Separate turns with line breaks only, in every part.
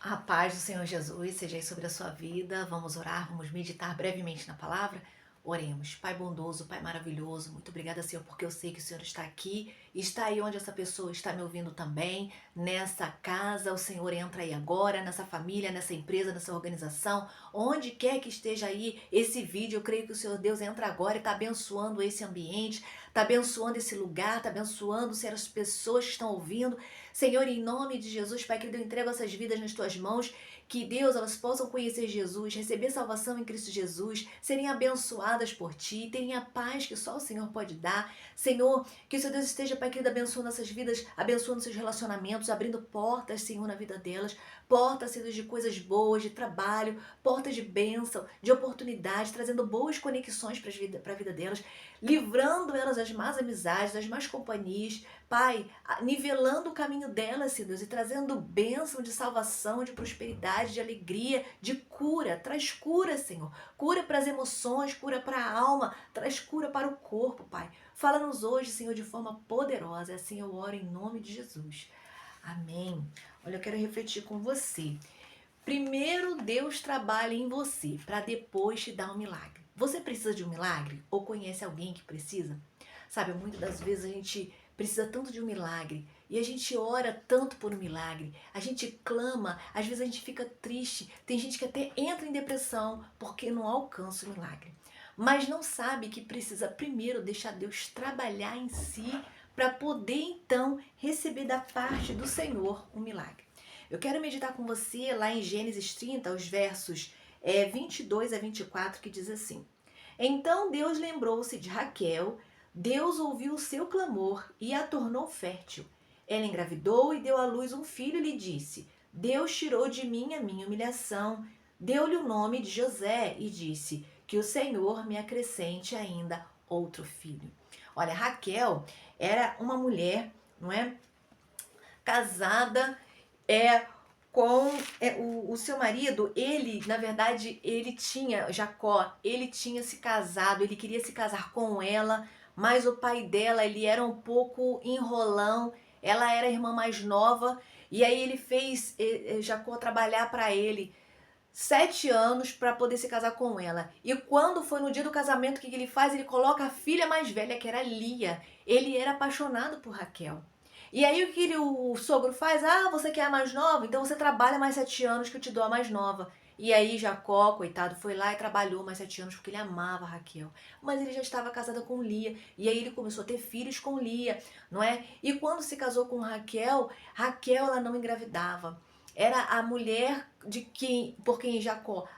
A paz do Senhor Jesus seja aí sobre a sua vida. Vamos orar, vamos meditar brevemente na palavra. Oremos. Pai bondoso, Pai maravilhoso, muito obrigada, Senhor, porque eu sei que o Senhor está aqui e está aí onde essa pessoa está me ouvindo também, nessa casa. O Senhor entra aí agora, nessa família, nessa empresa, nessa organização, onde quer que esteja aí esse vídeo. Eu creio que o Senhor Deus entra agora e está abençoando esse ambiente, está abençoando esse lugar, está abençoando, Senhor, as pessoas que estão ouvindo. Senhor, em nome de Jesus, Pai querido, eu entrego essas vidas nas tuas mãos, que Deus, elas possam conhecer Jesus, receber salvação em Cristo Jesus, serem abençoadas por Ti, terem a paz que só o Senhor pode dar. Senhor, que o Seu Deus esteja, Pai querido, abençoando essas vidas, abençoando seus relacionamentos, abrindo portas, Senhor, na vida delas, portas, Senhor, de coisas boas, de trabalho, portas de bênção, de oportunidade, trazendo boas conexões para a vida delas, livrando elas das más amizades, das más companhias, Pai, nivelando o caminho delas, Senhor Deus, e trazendo bênção de salvação, de prosperidade, de alegria, de cura. Traz cura, Senhor. Cura para as emoções, cura para a alma, traz cura para o corpo, Pai. Fala-nos hoje, Senhor, de forma poderosa. Assim eu oro em nome de Jesus. Amém. Olha, eu quero refletir com você. Primeiro, Deus trabalha em você para depois te dar um milagre. Você precisa de um milagre? Ou conhece alguém que precisa? Sabe, muitas das vezes a gente precisa tanto de um milagre e a gente ora tanto por um milagre, a gente clama, às vezes a gente fica triste, tem gente que até entra em depressão porque não alcança o milagre, mas não sabe que precisa primeiro deixar Deus trabalhar em si para poder então receber da parte do Senhor um milagre. Eu quero meditar com você lá em Gênesis 30, os versos 22 a 24, que diz assim: Então Deus lembrou-se de Raquel, Deus ouviu o seu clamor e a tornou fértil. Ela engravidou e deu à luz um filho e lhe disse: Deus tirou de mim a minha humilhação. Deu-lhe o nome de José e disse: Que o Senhor me acrescente ainda outro filho. Olha, Raquel era uma mulher, não é? Casada é com o seu marido. Ele, na verdade, ele tinha, Jacó, ele tinha se casado, ele queria se casar com ela, mas o pai dela, ele era um pouco enrolão, ela era a irmã mais nova, e aí ele fez Jacó trabalhar para ele 7 anos para poder se casar com ela. E quando foi no dia do casamento, o que ele faz? Ele coloca a filha mais velha, que era Lia. Ele era apaixonado por Raquel. E aí o que o sogro faz? Ah, você quer a mais nova? Então você trabalha mais 7 anos que eu te dou a mais nova. E aí Jacó, coitado, foi lá e trabalhou mais 7 anos porque ele amava Raquel. Mas ele já estava casado com Lia. E aí ele começou a ter filhos com Lia, não é? E quando se casou com Raquel, Raquel ela não engravidava. Era a mulher de quem, por quem Jacó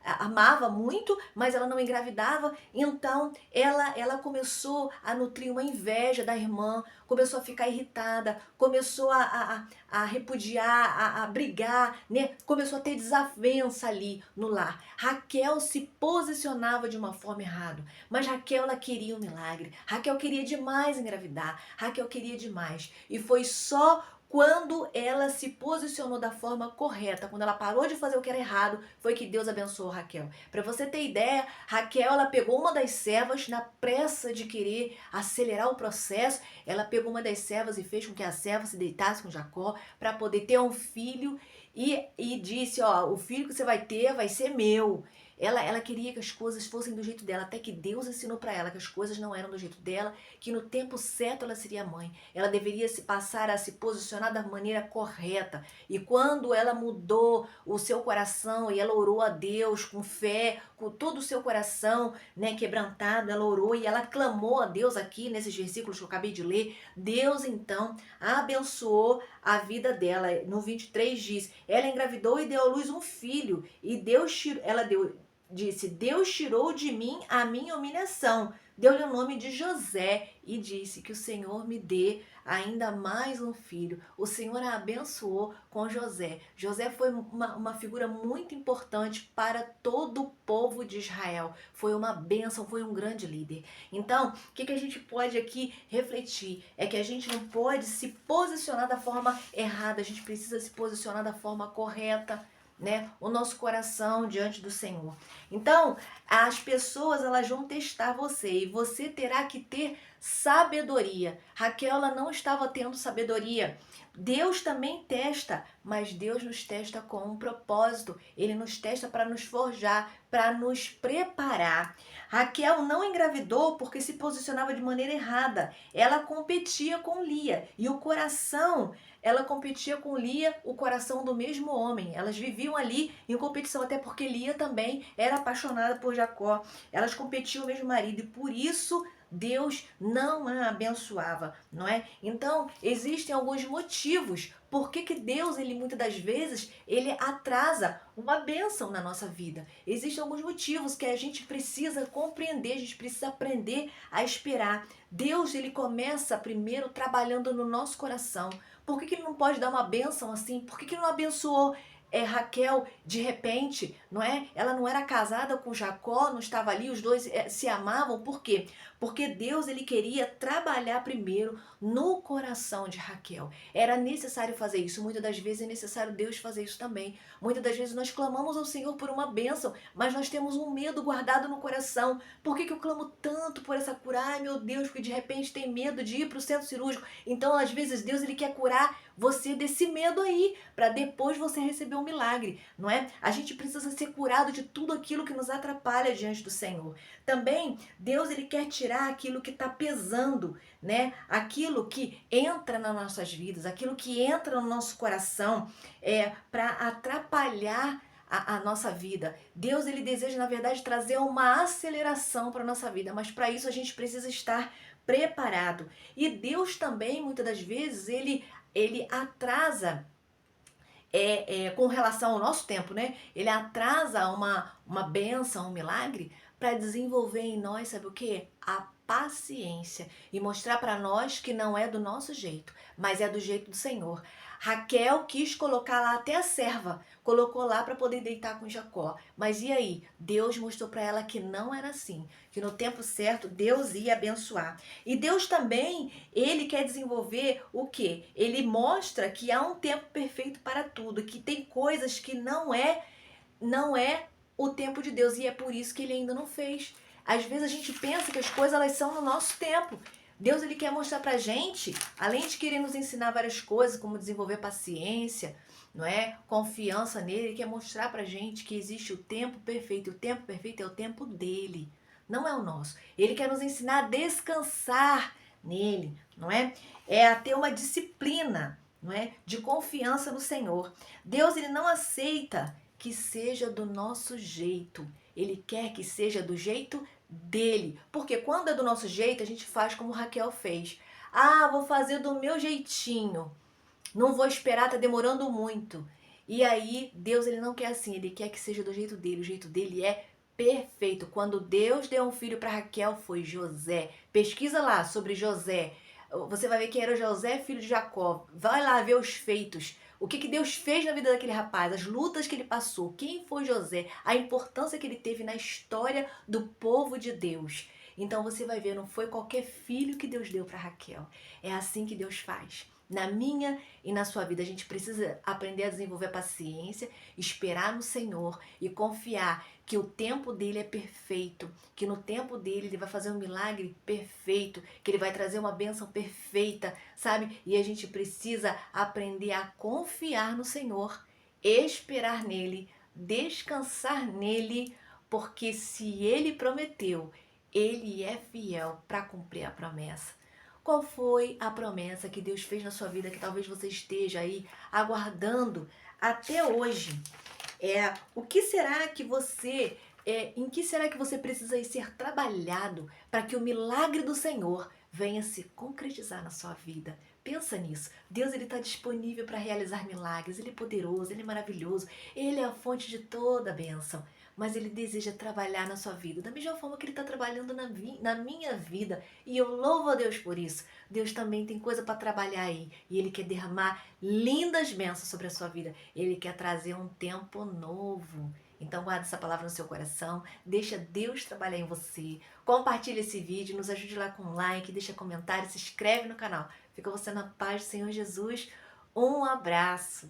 amava muito, mas ela não engravidava. Então ela começou a nutrir uma inveja da irmã, começou a ficar irritada, começou a repudiar, a brigar, né? Começou a ter desavença ali no lar. Raquel se posicionava de uma forma errada, mas Raquel ela queria um milagre. Raquel queria demais engravidar. Raquel queria demais. E foi só quando ela se posicionou da forma correta, quando ela parou de fazer o que era errado, foi que Deus abençoou Raquel. Para você ter ideia, Raquel ela pegou uma das servas na pressa de querer acelerar o processo. Ela pegou uma das servas e fez com que a serva se deitasse com Jacó para poder ter um filho e disse, ó, o filho que você vai ter vai ser meu. Ela queria que as coisas fossem do jeito dela, até que Deus ensinou para ela que as coisas não eram do jeito dela, que no tempo certo ela seria mãe. Ela deveria se passar a se posicionar da maneira correta. E quando ela mudou o seu coração e ela orou a Deus com fé, com todo o seu coração, né, quebrantado, ela orou e ela clamou a Deus aqui nesses versículos que eu acabei de ler. Deus então abençoou a vida dela. No 23 diz: ela engravidou e deu à luz um filho, e disse: Deus tirou de mim a minha humilhação. Deu-lhe o nome de José e disse: Que o Senhor me dê ainda mais um filho. O Senhor a abençoou com José. José foi uma figura muito importante para todo o povo de Israel. Foi uma bênção, foi um grande líder. Então, o que a gente pode aqui refletir? É que a gente não pode se posicionar da forma errada, a gente precisa se posicionar da forma correta. né, o nosso coração diante do Senhor. Então, as pessoas elas vão testar você e você terá que ter sabedoria. Raquel ela não estava tendo sabedoria. Deus também testa, mas Deus nos testa com um propósito. Ele nos testa para nos forjar, para nos preparar. Raquel não engravidou porque se posicionava de maneira errada. Ela competia com Lia e o coração ela competia com Lia, o coração do mesmo homem. Elas viviam ali em competição, até porque Lia também era apaixonada por Jacó. Elas competiam o mesmo marido e por isso Deus não a abençoava, não é? Então, existem alguns motivos por que Deus, ele muitas das vezes, ele atrasa uma bênção na nossa vida. Existem alguns motivos que a gente precisa compreender, a gente precisa aprender a esperar. Deus, ele começa primeiro trabalhando no nosso coração. Por que ele não pode dar uma bênção assim? Por que ele não abençoou Raquel de repente, não é? Ela não era casada com Jacó, não estava ali, os dois se amavam. Por quê? Porque Deus ele queria trabalhar primeiro no coração de Raquel. Era necessário fazer isso. Muitas das vezes é necessário Deus fazer isso também. Muitas das vezes nós clamamos ao Senhor por uma bênção, mas nós temos um medo guardado no coração. Por que eu clamo tanto por essa cura? Ai meu Deus, porque de repente tem medo de ir para o centro cirúrgico. Então às vezes Deus ele quer curar você desse medo aí, para depois você receber um milagre, não é? A gente precisa ser curado de tudo aquilo que nos atrapalha diante do Senhor. Também Deus ele quer tirar aquilo que está pesando, né? Aquilo que entra nas nossas vidas, aquilo que entra no nosso coração, para atrapalhar a nossa vida. Deus ele deseja, na verdade, trazer uma aceleração para a nossa vida, mas para isso a gente precisa estar preparado. E Deus também, muitas das vezes, ele atrasa com relação ao nosso tempo, né? Ele atrasa uma bênção, um milagre, para desenvolver em nós, sabe o quê? A paciência e mostrar para nós que não é do nosso jeito, mas é do jeito do Senhor. Raquel quis colocar lá até a serva, colocou lá para poder deitar com Jacó. Mas e aí? Deus mostrou para ela que não era assim, que no tempo certo Deus ia abençoar. E Deus também, ele quer desenvolver o quê? Ele mostra que há um tempo perfeito para tudo, que tem coisas que não é o tempo de Deus e é por isso que ele ainda não fez. Às vezes a gente pensa que as coisas elas são no nosso tempo. Deus ele quer mostrar pra gente, além de querer nos ensinar várias coisas, como desenvolver paciência, não é? Confiança nele, ele quer mostrar pra gente que existe o tempo perfeito. O tempo perfeito é o tempo dele, não é o nosso. Ele quer nos ensinar a descansar nele, não é? É a ter uma disciplina, não é? De confiança no Senhor. Deus ele não aceita que seja do nosso jeito. Ele quer que seja do jeito dele. Porque quando é do nosso jeito, a gente faz como Raquel fez. Ah, vou fazer do meu jeitinho. Não vou esperar, tá demorando muito. E aí, Deus ele não quer assim, ele quer que seja do jeito dele. O jeito dele é perfeito. Quando Deus deu um filho para Raquel, foi José. Pesquisa lá sobre José. Você vai ver que era José, filho de Jacó. Vai lá ver os feitos. O que Deus fez na vida daquele rapaz, as lutas que ele passou, quem foi José, a importância que ele teve na história do povo de Deus. Então você vai ver, não foi qualquer filho que Deus deu para Raquel. É assim que Deus faz. Na minha e na sua vida, a gente precisa aprender a desenvolver paciência, esperar no Senhor e confiar que o tempo dele é perfeito, que no tempo dele ele vai fazer um milagre perfeito, que ele vai trazer uma bênção perfeita, sabe? E a gente precisa aprender a confiar no Senhor, esperar nele, descansar nele, porque se ele prometeu, ele é fiel para cumprir a promessa. Qual foi a promessa que Deus fez na sua vida que talvez você esteja aí aguardando até hoje? O que será que você, em que será que você precisa ir ser trabalhado para que o milagre do Senhor venha se concretizar na sua vida? Pensa nisso. Deus ele está disponível para realizar milagres. Ele é poderoso, ele é maravilhoso, ele é a fonte de toda a bênção. Mas ele deseja trabalhar na sua vida, da mesma forma que ele está trabalhando na minha vida. E eu louvo a Deus por isso. Deus também tem coisa para trabalhar aí. E ele quer derramar lindas bênçãos sobre a sua vida. Ele quer trazer um tempo novo. Então guarda essa palavra no seu coração, deixa Deus trabalhar em você, compartilha esse vídeo, nos ajude lá com um like, deixa comentário, se inscreve no canal. Fica você na paz do Senhor Jesus. Um abraço.